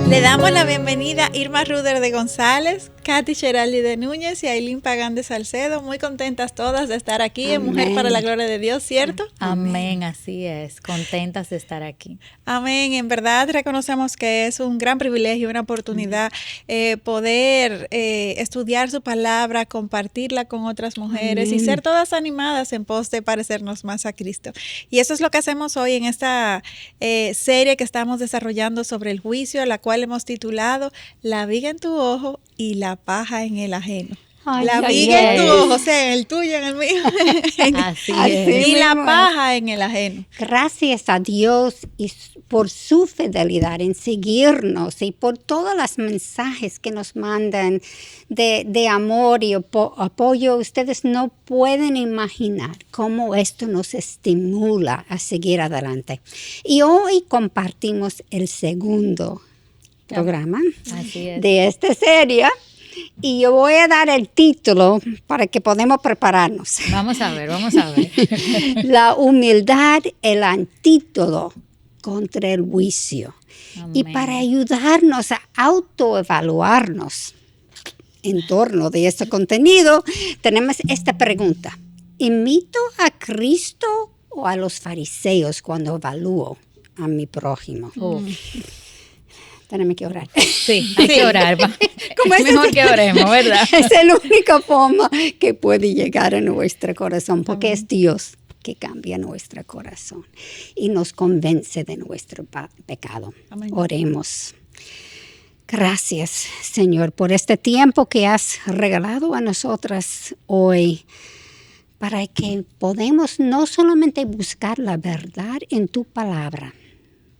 Le damos la bienvenida a Irma Ruder de González, Katy Cheraldi de Núñez y Ailín Pagán de Salcedo. Muy contentas todas de estar aquí. Amén. En Mujer para la Gloria de Dios, ¿cierto? Amén, así es. Contentas de estar aquí. Amén. En verdad reconocemos que es un gran privilegio, una oportunidad poder estudiar su palabra, compartirla con otras mujeres. Amén. Y ser todas animadas en pos de parecernos más a Cristo. Y eso es lo que hacemos hoy en esta serie que estamos desarrollando sobre el juicio, la cual hemos titulado La viga en tu ojo y la paja en el ajeno. Ay, la viga en tu ojo, o sea, en el tuyo, en el mío. Así es. Y la paja en el ajeno. Gracias a Dios y por su fidelidad en seguirnos y por todos los mensajes que nos mandan de amor y apoyo. Ustedes no pueden imaginar cómo esto nos estimula a seguir adelante. Y hoy compartimos el segundo programa de esta serie. Y yo voy a dar el título para que podamos prepararnos. Vamos a ver. La humildad, el antídoto contra el juicio. Amén. Y para ayudarnos a autoevaluarnos en torno de este contenido, tenemos esta pregunta. ¿Imito a Cristo o a los fariseos cuando evalúo a mi prójimo? Tenemos que orar. Sí, hay que orar. Es mejor que oremos, ¿verdad? Es la única forma que puede llegar a nuestro corazón, porque Amén. Es Dios que cambia nuestro corazón y nos convence de nuestro pecado. Amén. Oremos. Gracias, Señor, por este tiempo que has regalado a nosotras hoy, para que podamos no solamente buscar la verdad en tu palabra,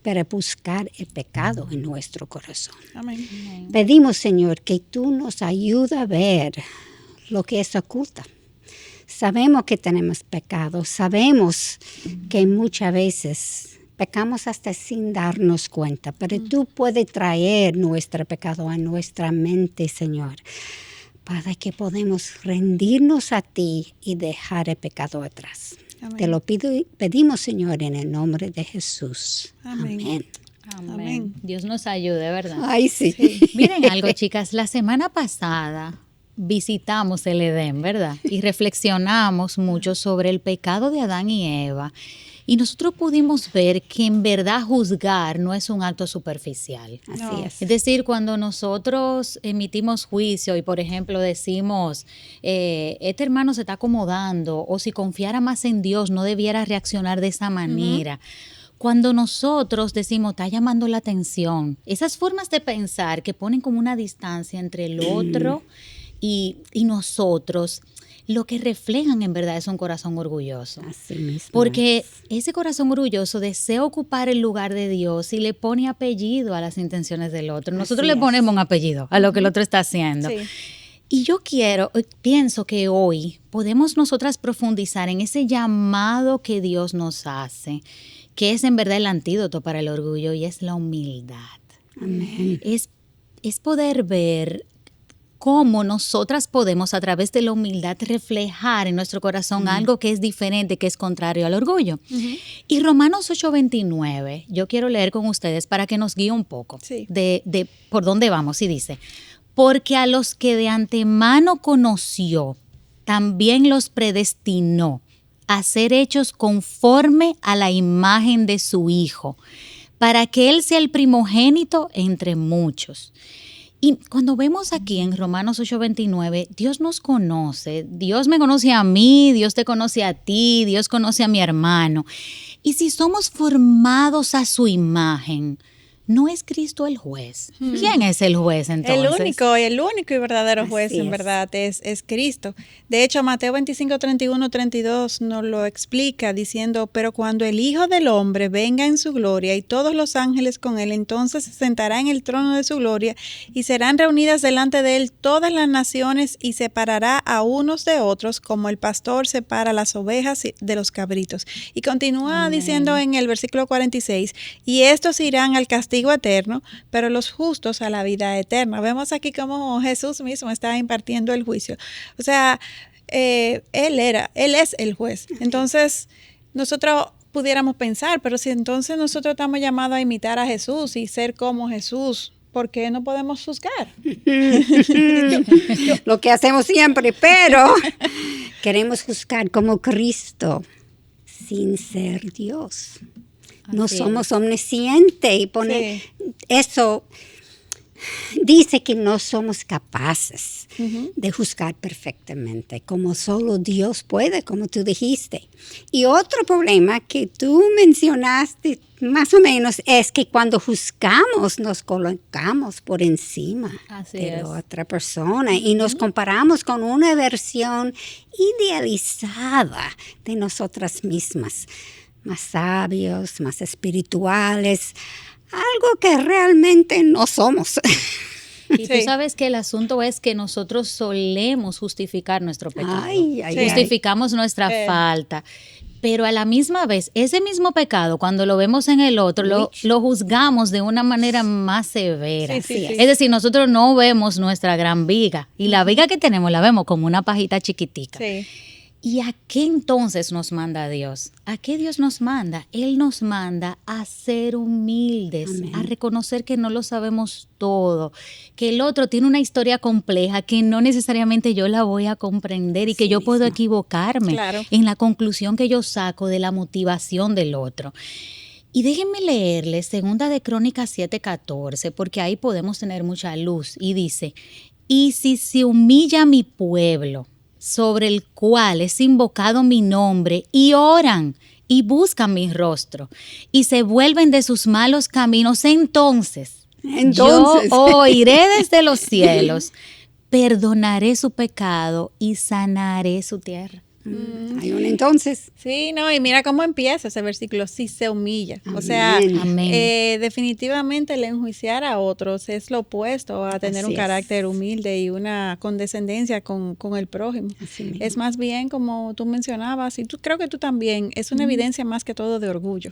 pero buscar el pecado en nuestro corazón. Amén. Pedimos, Señor, que tú nos ayudes a ver lo que es oculto. Sabemos que tenemos pecado, sabemos que muchas veces pecamos hasta sin darnos cuenta, pero tú puedes traer nuestro pecado a nuestra mente, Señor, para que podamos rendirnos a ti y dejar el pecado atrás. Amén. Te lo pedimos, Señor, en el nombre de Jesús. Amén. Amén. Dios nos ayude, ¿verdad? Ay, sí. Miren algo, chicas. La semana pasada visitamos el Edén, ¿verdad? Y reflexionamos mucho sobre el pecado de Adán y Eva. Y nosotros pudimos ver que en verdad juzgar no es un acto superficial. Así es. Es decir, cuando nosotros emitimos juicio y, por ejemplo, decimos, este hermano se está acomodando, o si confiara más en Dios no debiera reaccionar de esa manera. Cuando nosotros decimos, está llamando la atención, esas formas de pensar que ponen como una distancia entre el otro y nosotros, lo que reflejan en verdad es un corazón orgulloso. Así mismo. Porque ese corazón orgulloso desea ocupar el lugar de Dios y le pone apellido a las intenciones del otro. Nosotros le ponemos un apellido a lo que el otro está haciendo. Sí. Y pienso que hoy podemos nosotras profundizar en ese llamado que Dios nos hace, que es en verdad el antídoto para el orgullo, y es la humildad. Amén. Es poder ver cómo nosotras podemos a través de la humildad reflejar en nuestro corazón algo que es diferente, que es contrario al orgullo. Y Romanos 8:29, yo quiero leer con ustedes para que nos guíe un poco de por dónde vamos. Y dice, porque a los que de antemano conoció, también los predestinó a ser hechos conforme a la imagen de su Hijo, para que Él sea el primogénito entre muchos. Y cuando vemos aquí en Romanos 8:29, Dios nos conoce, Dios me conoce a mí, Dios te conoce a ti, Dios conoce a mi hermano. Y si somos formados a su imagen, ¿no es Cristo el juez? ¿Quién es el juez entonces? El único y verdadero juez en verdad es Cristo. De hecho, Mateo 25:31-32 nos lo explica diciendo, pero cuando el Hijo del Hombre venga en su gloria y todos los ángeles con él, entonces se sentará en el trono de su gloria y serán reunidas delante de él todas las naciones y separará a unos de otros como el pastor separa las ovejas de los cabritos. Y continúa diciendo en el versículo 46, y estos irán al castigo eterno, pero los justos a la vida eterna. Vemos aquí cómo Jesús mismo está impartiendo el juicio. O sea, Él es el juez. Entonces, nosotros pudiéramos pensar, pero si entonces nosotros estamos llamados a imitar a Jesús y ser como Jesús, ¿por qué no podemos juzgar? Lo que hacemos siempre, pero queremos juzgar como Cristo sin ser Dios. No somos omniscientes y pone eso. Dice que no somos capaces de juzgar perfectamente, como solo Dios puede, como tú dijiste. Y otro problema que tú mencionaste más o menos es que cuando juzgamos nos colocamos por encima de la otra persona y nos comparamos con una versión idealizada de nosotras mismas, más sabios, más espirituales, algo que realmente no somos. Y tú sabes que el asunto es que nosotros solemos justificar nuestro pecado. Justificamos nuestra falta. Pero a la misma vez, ese mismo pecado, cuando lo vemos en el otro, lo juzgamos de una manera más severa. Es decir, nosotros no vemos nuestra gran viga. Y la viga que tenemos la vemos como una pajita chiquitica. ¿Y a qué entonces nos manda Dios? ¿A qué Dios nos manda? Él nos manda a ser humildes, a reconocer que no lo sabemos todo, que el otro tiene una historia compleja que no necesariamente yo la voy a comprender y que yo puedo equivocarme en la conclusión que yo saco de la motivación del otro. Y déjenme leerles 2 de Crónicas 7:14, porque ahí podemos tener mucha luz. Y dice, y si se humilla mi pueblo, sobre el cual es invocado mi nombre, y oran y buscan mi rostro, y se vuelven de sus malos caminos, entonces yo oiré desde los cielos, perdonaré su pecado y sanaré su tierra. Hay un entonces. Sí, no, y mira cómo empieza ese versículo, si se humilla. O sea, definitivamente el enjuiciar a otros es lo opuesto a tener un carácter humilde y una condescendencia con el prójimo. Es más bien, como tú mencionabas, y creo que tú también, es una evidencia más que todo de orgullo.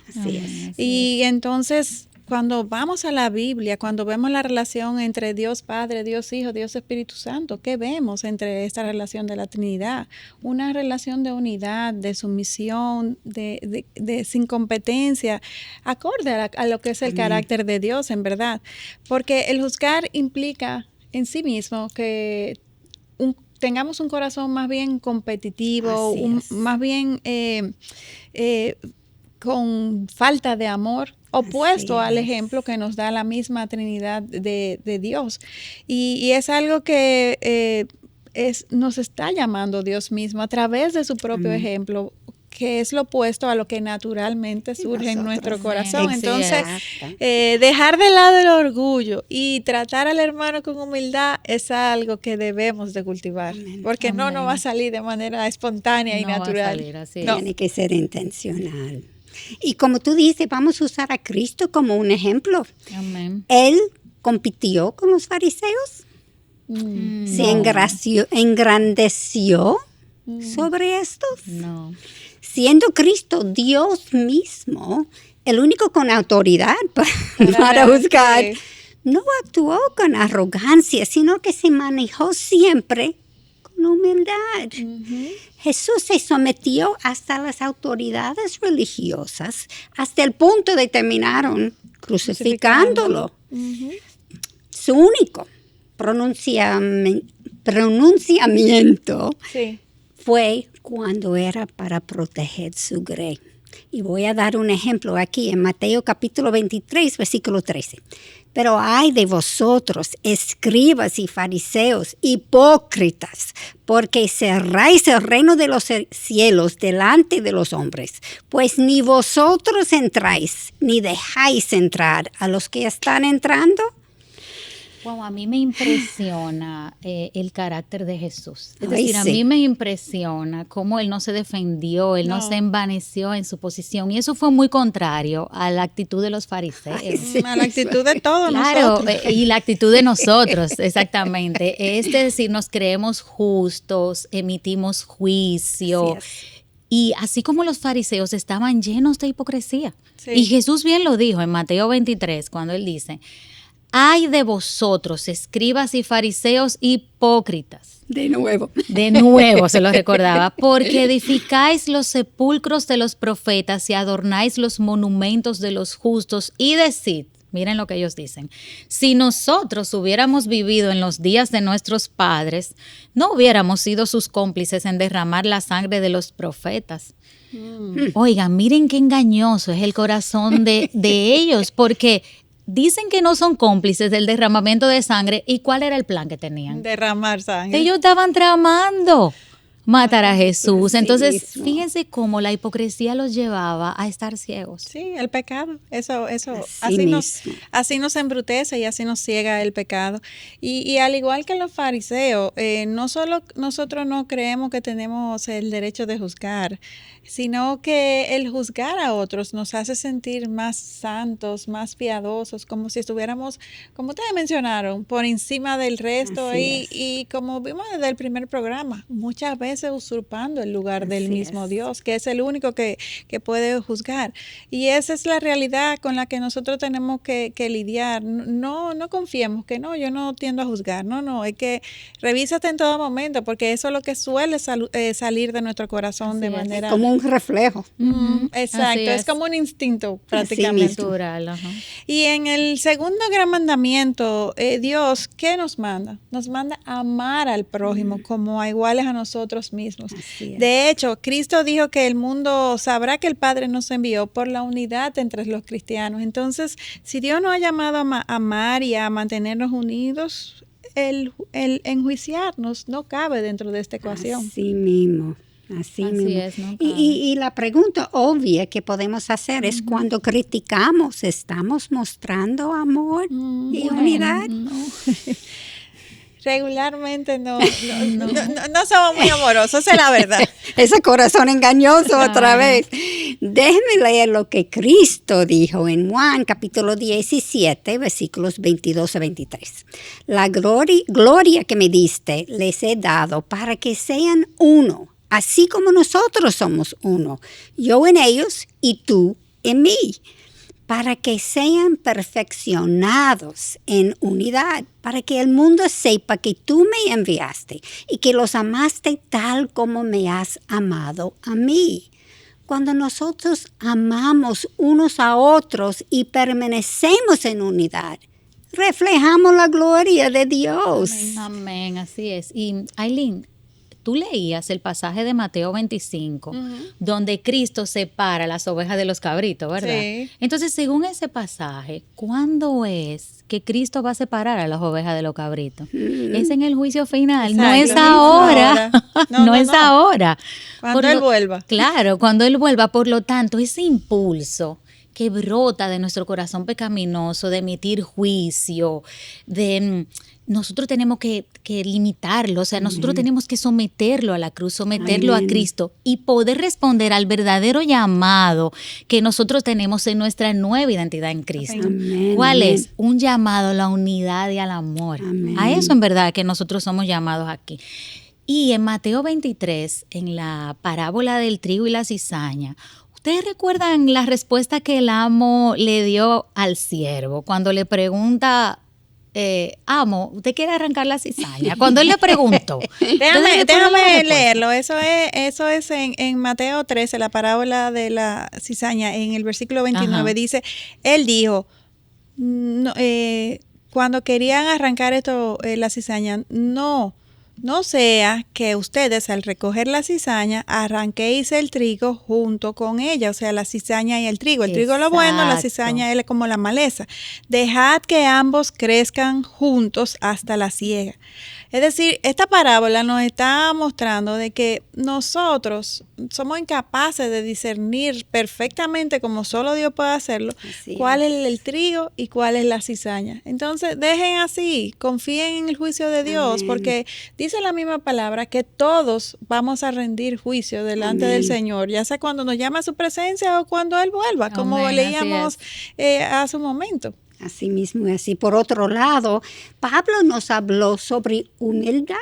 Y entonces, cuando vamos a la Biblia, cuando vemos la relación entre Dios Padre, Dios Hijo, Dios Espíritu Santo, ¿qué vemos entre esta relación de la Trinidad? Una relación de unidad, de sumisión, de sin competencia, acorde a lo que es el carácter de Dios, en verdad. Porque el juzgar implica en sí mismo que tengamos un corazón más bien competitivo, más bien con falta de amor, opuesto al ejemplo que nos da la misma Trinidad de Dios. Y es algo que nos está llamando Dios mismo a través de su propio ejemplo, que es lo opuesto a lo que naturalmente surge en nuestro corazón. Entonces, dejar de lado el orgullo y tratar al hermano con humildad es algo que debemos de cultivar, porque no nos va a salir de manera espontánea y natural. Tiene que ser intencional. Y como tú dices, vamos a usar a Cristo como un ejemplo. Él compitió con los fariseos, se engrandeció sobre estos. Siendo Cristo Dios mismo, el único con autoridad para juzgar, no actuó con arrogancia, sino que se manejó siempre con humildad. Jesús se sometió hasta las autoridades religiosas, hasta el punto de terminaron crucificándolo. Su único pronunciamiento fue cuando era para proteger su grey. Y voy a dar un ejemplo aquí en Mateo capítulo 23, versículo 13. Pero ay de vosotros, escribas y fariseos, hipócritas, porque cerráis el reino de los cielos delante de los hombres, pues ni vosotros entráis, ni dejáis entrar a los que están entrando. Wow, a mí me impresiona el carácter de Jesús. Es decir, a mí me impresiona cómo Él no se defendió, Él no se envaneció en su posición. Y eso fue muy contrario a la actitud de los fariseos. A la actitud de todos nosotros. Claro, y la actitud de nosotros, exactamente. Es decir, nos creemos justos, emitimos juicio. Y así como los fariseos estaban llenos de hipocresía. Y Jesús bien lo dijo en Mateo 23, cuando Él dice: ¡ay de vosotros, escribas y fariseos hipócritas! De nuevo se lo recordaba, porque edificáis los sepulcros de los profetas y adornáis los monumentos de los justos y decid, miren lo que ellos dicen, si nosotros hubiéramos vivido en los días de nuestros padres, no hubiéramos sido sus cómplices en derramar la sangre de los profetas. Oigan, miren qué engañoso es el corazón de ellos, porque dicen que no son cómplices del derramamiento de sangre. ¿Y cuál era el plan que tenían? Derramar sangre. Ellos estaban tramando matar a Jesús. Entonces, mismo. Fíjense cómo la hipocresía los llevaba a estar ciegos. Sí, el pecado. Eso Así así nos embrutece y así nos ciega el pecado. Y al igual que los fariseos, no solo nosotros no creemos que tenemos el derecho de juzgar, sino que el juzgar a otros nos hace sentir más santos, más piadosos, como si estuviéramos, como ustedes mencionaron, por encima del resto y como vimos desde el primer programa, muchas veces usurpando el lugar del mismo Dios, que es el único que puede juzgar. Y esa es la realidad con la que nosotros tenemos que lidiar. No confiemos que no, yo no tiendo a juzgar. No, es que revísate en todo momento, porque eso es lo que suele salir de nuestro corazón de manera... Es como un reflejo. Exacto, es como un instinto prácticamente. Natural, Y en el segundo gran mandamiento, Dios, ¿qué nos manda? Nos manda a amar al prójimo como a iguales a nosotros mismos. De hecho, Cristo dijo que el mundo sabrá que el Padre nos envió por la unidad entre los cristianos. Entonces, si Dios nos ha llamado a amar y a mantenernos unidos, el enjuiciarnos no cabe dentro de esta ecuación. Así mismo. Así mismo. Es, ¿no? Y la pregunta obvia que podemos hacer es cuando criticamos, ¿estamos mostrando amor y unidad? No. Regularmente no somos muy amorosos, esa es la verdad. Ese corazón engañoso otra vez. Déjenme leer lo que Cristo dijo en Juan capítulo 17, versículos 22 a 23. La gloria que me diste les he dado para que sean uno, así como nosotros somos uno, yo en ellos y tú en mí, para que sean perfeccionados en unidad, para que el mundo sepa que tú me enviaste y que los amaste tal como me has amado a mí. Cuando nosotros amamos unos a otros y permanecemos en unidad, reflejamos la gloria de Dios. Amén, así es. Y Aileen, tú leías el pasaje de Mateo 25, donde Cristo separa las ovejas de los cabritos, ¿verdad? Sí. Entonces, según ese pasaje, ¿cuándo es que Cristo va a separar a las ovejas de los cabritos? Es en el juicio final, Exacto. no es ahora. No es ahora. Cuando Él vuelva. Claro, cuando Él vuelva. Por lo tanto, ese impulso que brota de nuestro corazón pecaminoso, de emitir juicio, nosotros tenemos que limitarlo, o sea, nosotros tenemos que someterlo a la cruz, someterlo a Cristo y poder responder al verdadero llamado que nosotros tenemos en nuestra nueva identidad en Cristo. Amén. ¿Cuál es? Un llamado a la unidad y al amor. Amén. A eso en verdad que nosotros somos llamados aquí. Y en Mateo 23, en la parábola del trigo y la cizaña, ¿ustedes recuerdan la respuesta que el amo le dio al siervo cuando le pregunta, amo, ¿usted quiere arrancar la cizaña? Cuando él le preguntó. Déjame leerlo. Eso es en Mateo 13, la parábola de la cizaña, en el versículo 29. Dice, él dijo, cuando querían arrancar la cizaña, no sea que ustedes al recoger la cizaña arranquéis el trigo junto con ella, o sea, la cizaña y el trigo. El trigo es lo bueno, la cizaña es como la maleza. Dejad que ambos crezcan juntos hasta la siega. Es decir, esta parábola nos está mostrando de que nosotros somos incapaces de discernir perfectamente, como solo Dios puede hacerlo, cuál es el trigo y cuál es la cizaña. Entonces, dejen así, confíen en el juicio de Dios, porque dice la misma palabra que todos vamos a rendir juicio delante del Señor, ya sea cuando nos llama a su presencia o cuando Él vuelva, como leíamos hace un momento. Así mismo es así. Por otro lado, Pablo nos habló sobre humildad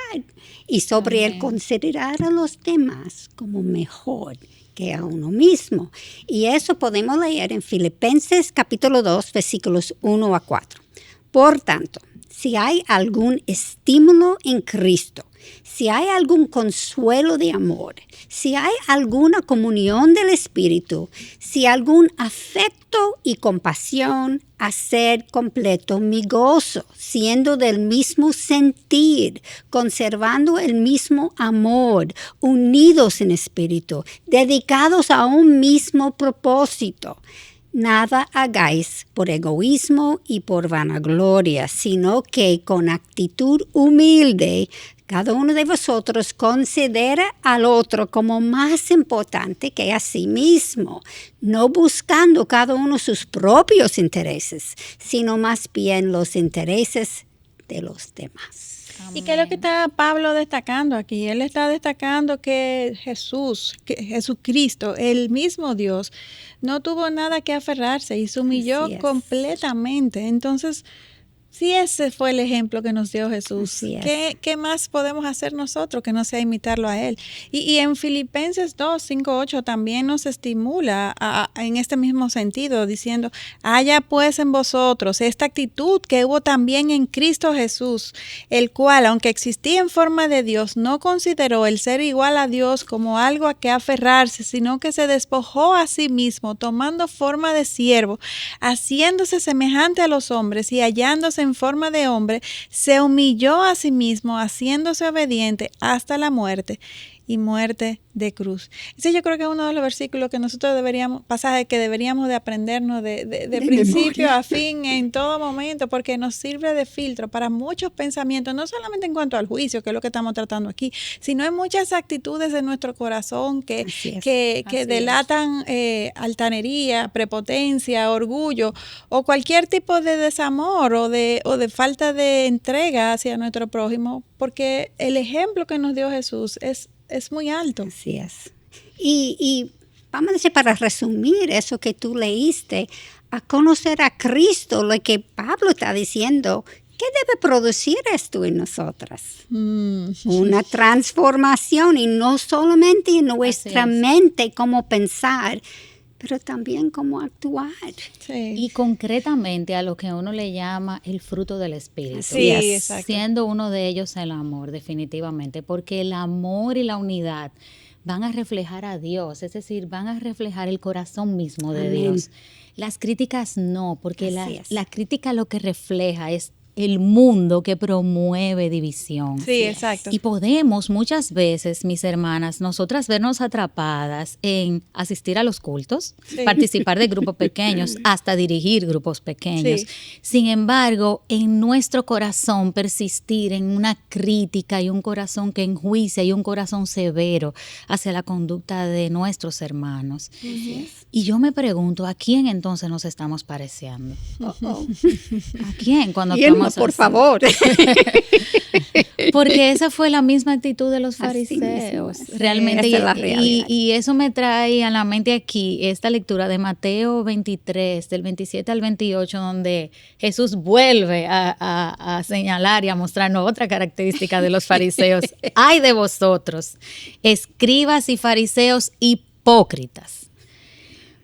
y sobre el considerar a los demás como mejor que a uno mismo. Y eso podemos leer en Filipenses capítulo 2, versículos 1 a 4. Por tanto, si hay algún estímulo en Cristo, si hay algún consuelo de amor, si hay alguna comunión del Espíritu, si algún afecto y compasión, hacer completo mi gozo, siendo del mismo sentir, conservando el mismo amor, unidos en espíritu, dedicados a un mismo propósito. Nada hagáis por egoísmo y por vanagloria, sino que con actitud humilde cada uno de vosotros considera al otro como más importante que a sí mismo, no buscando cada uno sus propios intereses, sino más bien los intereses de los demás. ¿Y qué es lo que está Pablo destacando aquí? Él está destacando que Jesucristo, el mismo Dios, no tuvo nada que aferrarse y se humilló completamente. Entonces, si ese fue el ejemplo que nos dio Jesús, ¿qué más podemos hacer nosotros que no sea imitarlo a Él? Y en Filipenses 2, 5, 8 también nos estimula en este mismo sentido, diciendo, haya pues en vosotros esta actitud que hubo también en Cristo Jesús, el cual, aunque existía en forma de Dios, no consideró el ser igual a Dios como algo a que aferrarse, sino que se despojó a sí mismo, tomando forma de siervo, haciéndose semejante a los hombres y hallándose en forma de hombre, se humilló a sí mismo, haciéndose obediente hasta la muerte y muerte de cruz. Ese yo creo que es uno de los versículos que nosotros pasajes que deberíamos de aprendernos de principio a fin en todo momento, porque nos sirve de filtro para muchos pensamientos, no solamente en cuanto al juicio, que es lo que estamos tratando aquí, sino en muchas actitudes de nuestro corazón que delatan altanería, prepotencia, orgullo o cualquier tipo de desamor o de falta de entrega hacia nuestro prójimo, porque el ejemplo que nos dio Jesús es muy alto. Así es. Y vamos a decir, para resumir eso que tú leíste, a conocer a Cristo, lo que Pablo está diciendo, ¿qué debe producir esto en nosotras? Una transformación, y no solamente en nuestra mente, cómo pensar, pero también cómo actuar. Sí. Y concretamente a lo que uno le llama el fruto del Espíritu. Sí, exacto. Siendo uno de ellos el amor, definitivamente, porque el amor y la unidad van a reflejar a Dios, es decir, van a reflejar el corazón mismo de Dios. Las críticas no, porque la crítica lo que refleja es el mundo que promueve división. Sí, exacto. Y podemos muchas veces, mis hermanas, nosotras vernos atrapadas en asistir a los cultos, participar de grupos pequeños, hasta dirigir grupos pequeños. Sí. Sin embargo, en nuestro corazón persistir en una crítica y un corazón que enjuicia y un corazón severo hacia la conducta de nuestros hermanos. Y yo me pregunto, ¿a quién entonces nos estamos pareciendo? ¿A quién cuando actuamos por favor. Porque esa fue la misma actitud de los fariseos. Realmente. Y eso me trae a la mente aquí esta lectura de Mateo 23, del 27 al 28, donde Jesús vuelve a señalar y a mostrarnos otra característica de los fariseos. ¡Ay de vosotros, escribas y fariseos hipócritas!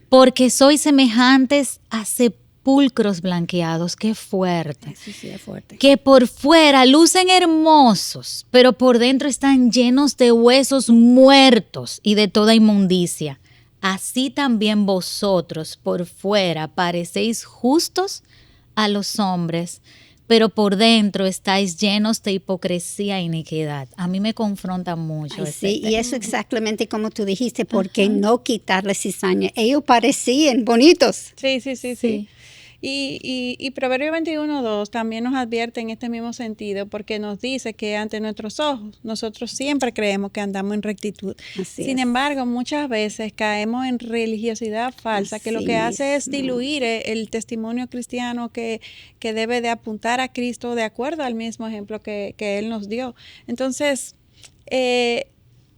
Porque sois semejantes a sepulcros blanqueados, qué fuerte. Sí, es fuerte. Que por fuera lucen hermosos, pero por dentro están llenos de huesos muertos y de toda inmundicia. Así también vosotros por fuera parecéis justos a los hombres, pero por dentro estáis llenos de hipocresía e iniquidad. A mí me confronta mucho. Sí, y eso exactamente como tú dijiste, porque no quitarles cizaña. Ellos parecían bonitos. Sí. Y Proverbio 21:2 también nos advierte en este mismo sentido, porque nos dice que ante nuestros ojos nosotros siempre creemos que andamos en rectitud. Sin embargo, muchas veces caemos en religiosidad falsa, que lo que hace es diluir el testimonio cristiano que debe de apuntar a Cristo de acuerdo al mismo ejemplo que Él nos dio. Entonces,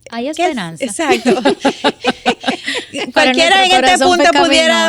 hay esperanza. Exacto. cualquiera en este punto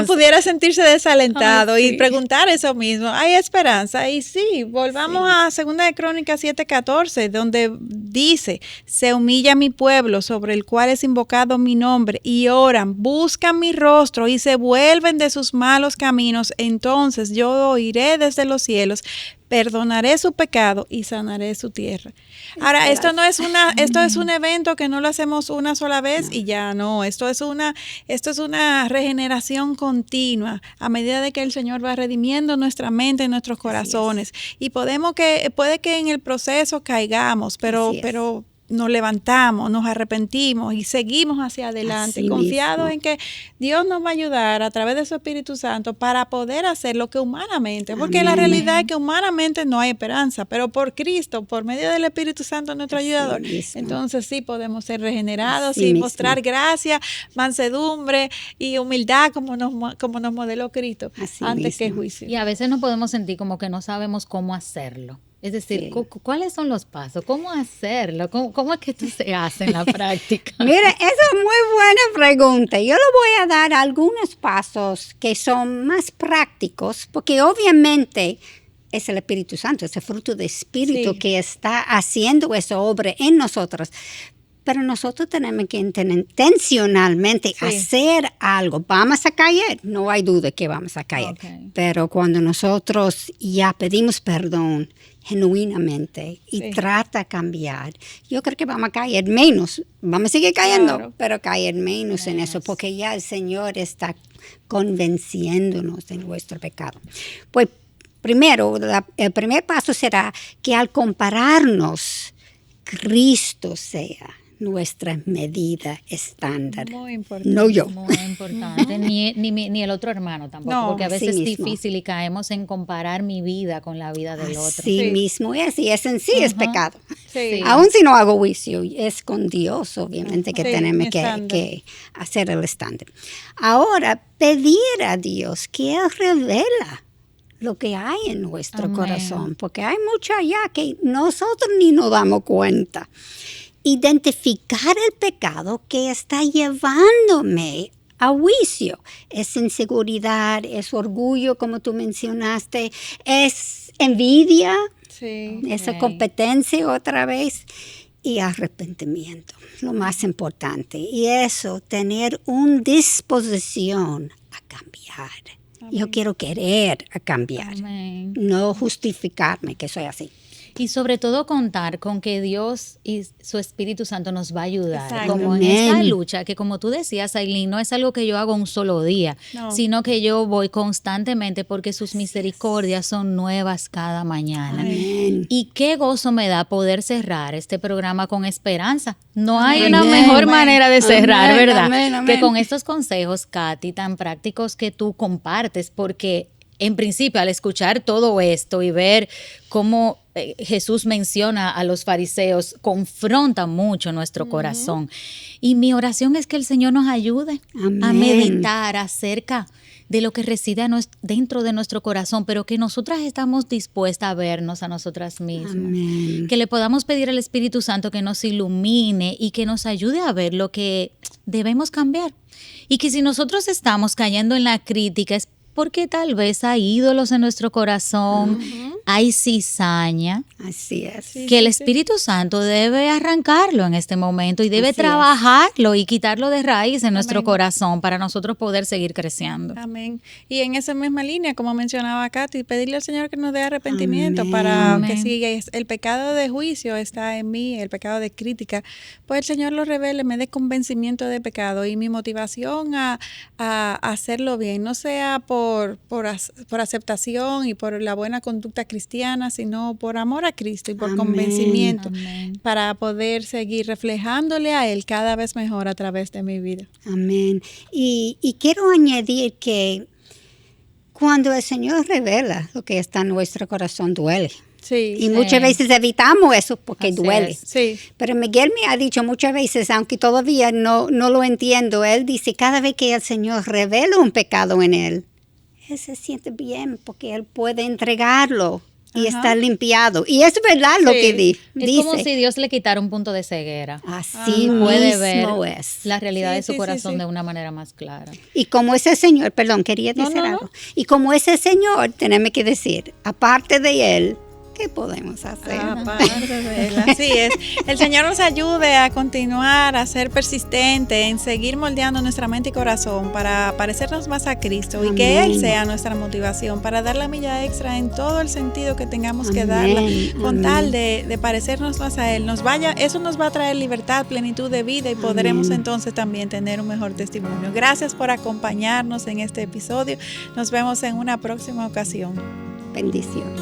pudiera sentirse desalentado y preguntar eso mismo. ¿Hay esperanza? Y sí, volvamos a 2 de Crónicas 7:14, donde dice, se humilla mi pueblo sobre el cual es invocado mi nombre y oran, buscan mi rostro y se vuelven de sus malos caminos. Entonces yo oiré desde los cielos, perdonaré su pecado y sanaré su tierra. Ahora, esto es un evento que no lo hacemos una sola vez y ya no. Esto es una regeneración continua a medida de que el Señor va redimiendo nuestra mente y nuestros corazones. Y puede que en el proceso caigamos, pero nos levantamos, nos arrepentimos y seguimos hacia adelante, así confiados en que Dios nos va a ayudar a través de su Espíritu Santo para poder hacer lo que humanamente, porque la realidad es que humanamente no hay esperanza, pero por Cristo, por medio del Espíritu Santo, nuestro ayudador, entonces sí podemos ser regenerados y mostrar gracia, mansedumbre y humildad como nos modeló Cristo antes que juicio. Y a veces nos podemos sentir como que no sabemos cómo hacerlo. Es decir, ¿cuáles son los pasos? ¿Cómo hacerlo? ¿Cómo es que esto se hace en la práctica? Mira, esa es muy buena pregunta. Yo le voy a dar algunos pasos que son más prácticos, porque obviamente es el Espíritu Santo, ese fruto de Espíritu que está haciendo esa obra en nosotros. Pero nosotros tenemos que intencionalmente hacer algo. Vamos a caer, no hay duda que vamos a caer. Pero cuando nosotros ya pedimos perdón genuinamente y trata de cambiar, yo creo que vamos a caer menos. Vamos a seguir cayendo, pero caer menos en eso, porque ya el Señor está convenciéndonos de nuestro pecado. Pues primero, el primer paso será que al compararnos, Cristo sea nuestra medida estándar. Muy importante. No yo. Muy importante. Ni el otro hermano tampoco, porque a veces es difícil y caemos en comparar mi vida con la vida del otro. Sí mismo es, y es en sí es pecado. Sí. Aún si no hago juicio, es con Dios, obviamente, que tenemos que hacer el estándar. Ahora, pedir a Dios que Él revela lo que hay en nuestro corazón, porque hay mucho allá que nosotros ni nos damos cuenta. Identificar el pecado que está llevándome a juicio. Es inseguridad, es orgullo, como tú mencionaste, es envidia, esa competencia otra vez, y arrepentimiento, lo más importante. Y eso, tener una disposición a cambiar. Amén. Yo quiero querer a cambiar, no justificarme que soy así. Y sobre todo contar con que Dios y su Espíritu Santo nos va a ayudar. Como en esta lucha, que como tú decías, Aileen, no es algo que yo hago un solo día, sino que yo voy constantemente porque sus misericordias son nuevas cada mañana. Amén. Y qué gozo me da poder cerrar este programa con esperanza. No hay una mejor manera de cerrar, ¿verdad? Que con estos consejos, Katy, tan prácticos que tú compartes, porque en principio al escuchar todo esto y ver cómo Jesús menciona a los fariseos, confronta mucho nuestro corazón. Y mi oración es que el Señor nos ayude a meditar acerca de lo que reside dentro de nuestro corazón, pero que nosotras estamos dispuestas a vernos a nosotras mismas. Amén. Que le podamos pedir al Espíritu Santo que nos ilumine y que nos ayude a ver lo que debemos cambiar. Y que si nosotros estamos cayendo en la crítica es porque tal vez hay ídolos en nuestro corazón, hay cizaña. Así es. Que el Espíritu Santo debe arrancarlo en este momento y debe trabajarlo y quitarlo de raíz en nuestro corazón para nosotros poder seguir creciendo. Amén. Y en esa misma línea, como mencionaba Katy, pedirle al Señor que nos dé arrepentimiento para que si el pecado de juicio está en mí, el pecado de crítica, pues el Señor lo revele, me dé convencimiento de pecado y mi motivación a hacerlo bien, no sea por aceptación y por la buena conducta cristiana, sino por amor a Cristo y por convencimiento para poder seguir reflejándole a Él cada vez mejor a través de mi vida. Amén. Y quiero añadir que cuando el Señor revela lo que está en nuestro corazón, duele. Y muchas veces evitamos eso porque duele. Pero Miguel me ha dicho muchas veces, aunque todavía no lo entiendo, él dice, cada vez que el Señor revela un pecado en él se siente bien porque él puede entregarlo y está limpiado. Y es verdad lo que dice. Es como si Dios le quitara un punto de ceguera. Así puede ver es. la realidad de su corazón de una manera más clara. Y como ese Señor, perdón, quería decir algo. Y como ese Señor, tenemos que decir, aparte de Él, ¿qué podemos hacer? Aparte de Él, así es. El Señor nos ayude a continuar, a ser persistente, en seguir moldeando nuestra mente y corazón para parecernos más a Cristo. Amén. Y que Él sea nuestra motivación para dar la milla extra en todo el sentido que tengamos que darla, con tal de parecernos más a Él. Eso nos va a traer libertad, plenitud de vida y podremos entonces también tener un mejor testimonio. Gracias por acompañarnos en este episodio. Nos vemos en una próxima ocasión. Bendiciones.